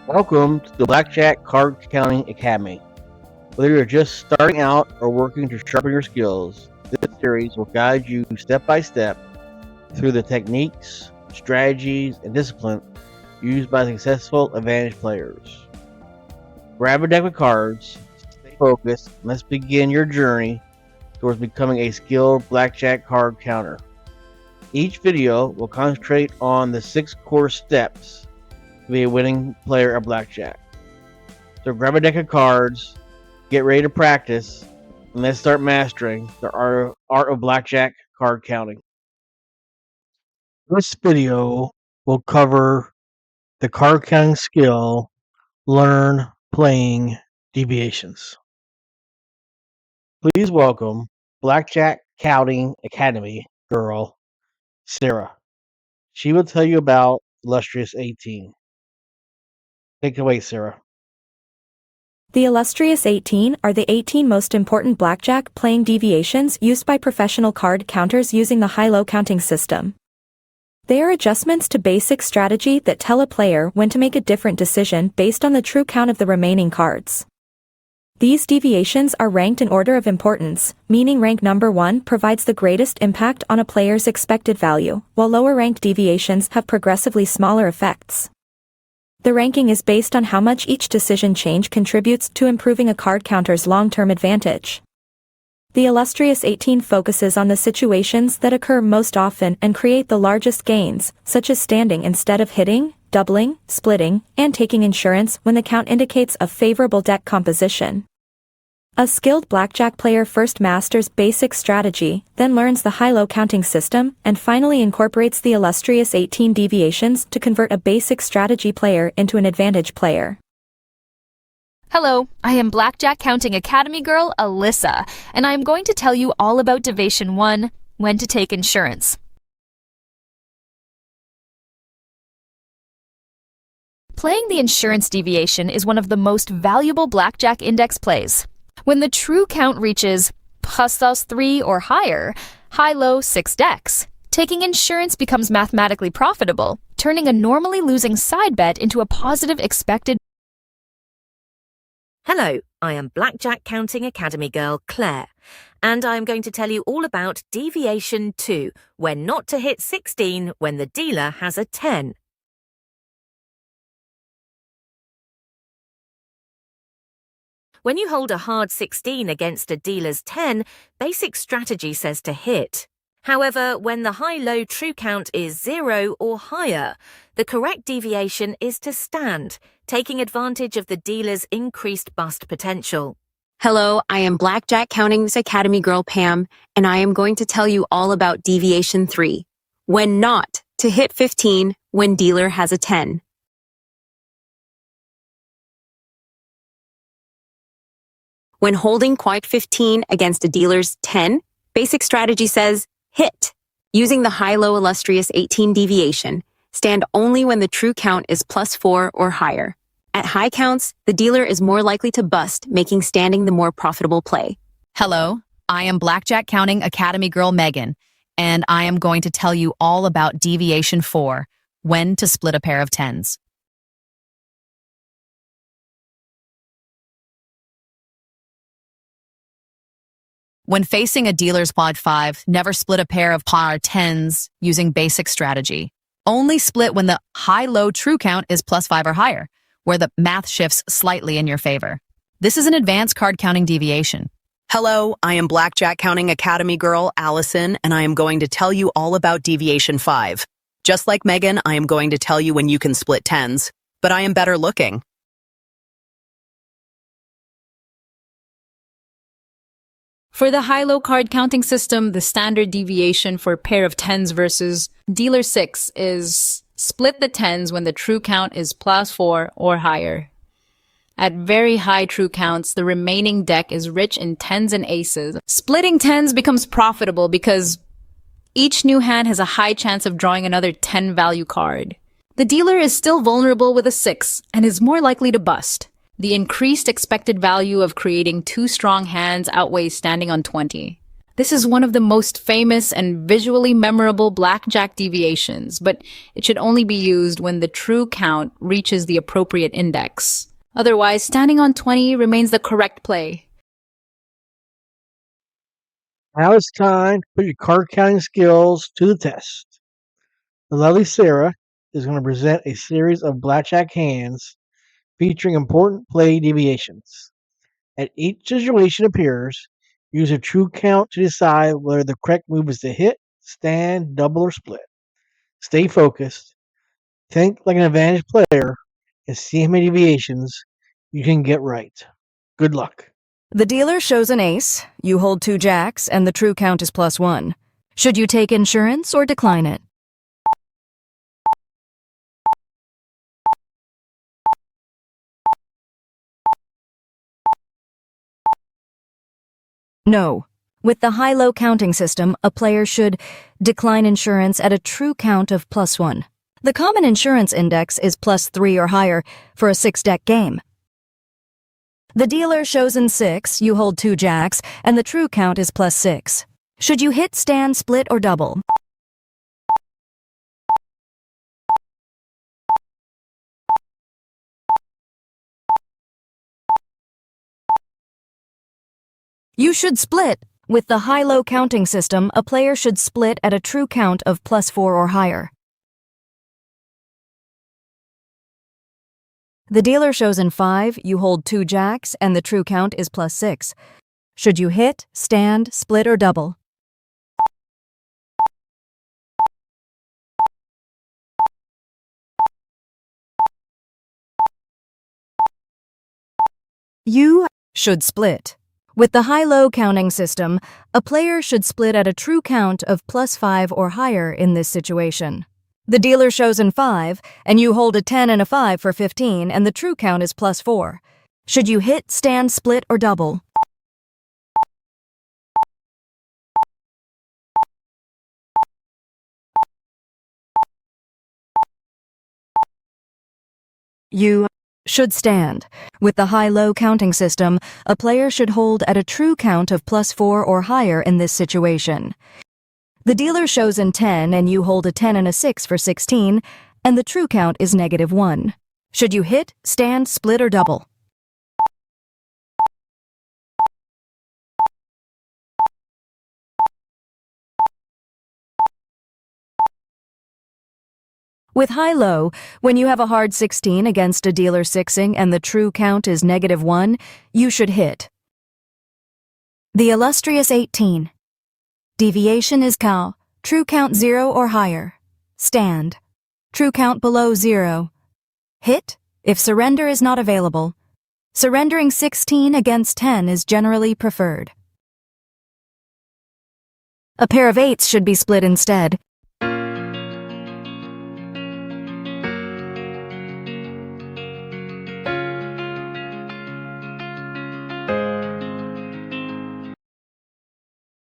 Welcome to the Blackjack Card Counting Academy. Whether you're just starting out or working to sharpen your skills, this series will guide you step by step through the techniques, strategies, and discipline used by successful advantage players. Grab a deck of cards, stay focused, and let's begin your journey towards becoming a skilled blackjack card counter. Each video will concentrate on the 6 core steps to be a winning player of blackjack. So grab a deck of cards, get ready to practice, and let's start mastering the art of blackjack card counting. This video will cover the card counting skill, learn playing deviations. Please welcome Blackjack Counting Academy girl, Sarah. She will tell you about iLLustrious 18. Take it away, Sarah. The iLLustrious 18 are the 18 most important blackjack playing deviations used by professional card counters using the high-low counting system. They are adjustments to basic strategy that tell a player when to make a different decision based on the true count of the remaining cards. These deviations are ranked in order of importance, meaning rank number 1 provides the greatest impact on a player's expected value, while lower-ranked deviations have progressively smaller effects. The ranking is based on how much each decision change contributes to improving a card counter's long-term advantage. The iLLustrious 18 focuses on the situations that occur most often and create the largest gains, such as standing instead of hitting, doubling, splitting, and taking insurance when the count indicates a favorable deck composition. A skilled blackjack player first masters basic strategy, then learns the high-low counting system, and finally incorporates the iLLustrious 18 deviations to convert a basic strategy player into an advantage player. Hello, I am Blackjack Counting Academy girl, Alyssa, and I am going to tell you all about Deviation 1, when to take insurance. Playing the insurance deviation is one of the most valuable blackjack index plays. When the true count reaches +3 or higher, high-low 6 decks, taking insurance becomes mathematically profitable, turning a normally losing side bet into a positive expected. Hello, I am Blackjack Counting Academy girl Claire, and I am going to tell you all about Deviation 2, when not to hit 16 when the dealer has a 10. When you hold a hard 16 against a dealer's 10, basic strategy says to hit. However, when the high-low true count is 0 or higher, the correct deviation is to stand, taking advantage of the dealer's increased bust potential. Hello, I am Blackjack Counting's Academy girl Pam, and I am going to tell you all about Deviation 3, when not to hit 15 when dealer has a 10. When holding quite 15 against a dealer's 10, basic strategy says hit. Using the high-low iLLustrious 18 deviation, stand only when the true count is +4 or higher. At high counts, the dealer is more likely to bust, making standing the more profitable play. Hello, I am Blackjack Counting Academy girl Meagan, and I am going to tell you all about Deviation 4, when to split a pair of 10s. When facing a dealer's quad 5, never split a pair of par 10s using basic strategy. Only split when the high-low true count is +5 or higher, where the math shifts slightly in your favor. This is an advanced card counting deviation. Hello, I am Blackjack Counting Academy girl Allyson, and I am going to tell you all about Deviation 5. Just like Meagan, I am going to tell you when you can split 10s, but I am better looking. For the high-low card counting system, the standard deviation for pair of 10s versus dealer 6 is split the 10s when the true count is +4 or higher. At very high true counts, the remaining deck is rich in 10s and aces. Splitting 10s becomes profitable because each new hand has a high chance of drawing another 10 value card. The dealer is still vulnerable with a 6 and is more likely to bust. The increased expected value of creating 2 strong hands outweighs standing on 20. This is one of the most famous and visually memorable blackjack deviations, but it should only be used when the true count reaches the appropriate index. Otherwise, standing on 20 remains the correct play. Now it's time to put your card counting skills to the test. The lovely Sarah is going to present a series of blackjack hands featuring important play deviations. As each situation appears, use a true count to decide whether the correct move is to hit, stand, double, or split. Stay focused, think like an advantage player, and see how many deviations you can get right. Good luck. The dealer shows an ace, you hold 2 jacks, and the true count is +1. Should you take insurance or decline it? No. With the high-low counting system, a player should decline insurance at a true count of +1. The common insurance index is +3 or higher for a 6-deck game. The dealer shows an 6, you hold 2 jacks, and the true count is +6. Should you hit, stand, split, or double? You should split. With the high-low counting system, a player should split at a true count of +4 or higher. The dealer shows an 5, you hold 2 jacks, and the true count is +6. Should you hit, stand, split, or double? You should split. With the high-low counting system, a player should split at a true count of +5 or higher in this situation. The dealer shows an 5, and you hold a 10 and a 5 for 15, and the true count is +4. Should you hit, stand, split, or double? You should stand. With the high-low counting system, a player should hold at a true count of +4 or higher in this situation. The dealer shows an 10 and you hold a 10 and a 6 for 16, and the true count is -1. Should you hit, stand, split, or double? With high-low, when you have a hard 16 against a dealer 6ing and the true count is -1, you should hit. The illustrious 18. Deviation is cow. True count 0 or higher. Stand. True count below 0. Hit, if surrender is not available. Surrendering 16 against 10 is generally preferred. A pair of 8s should be split instead.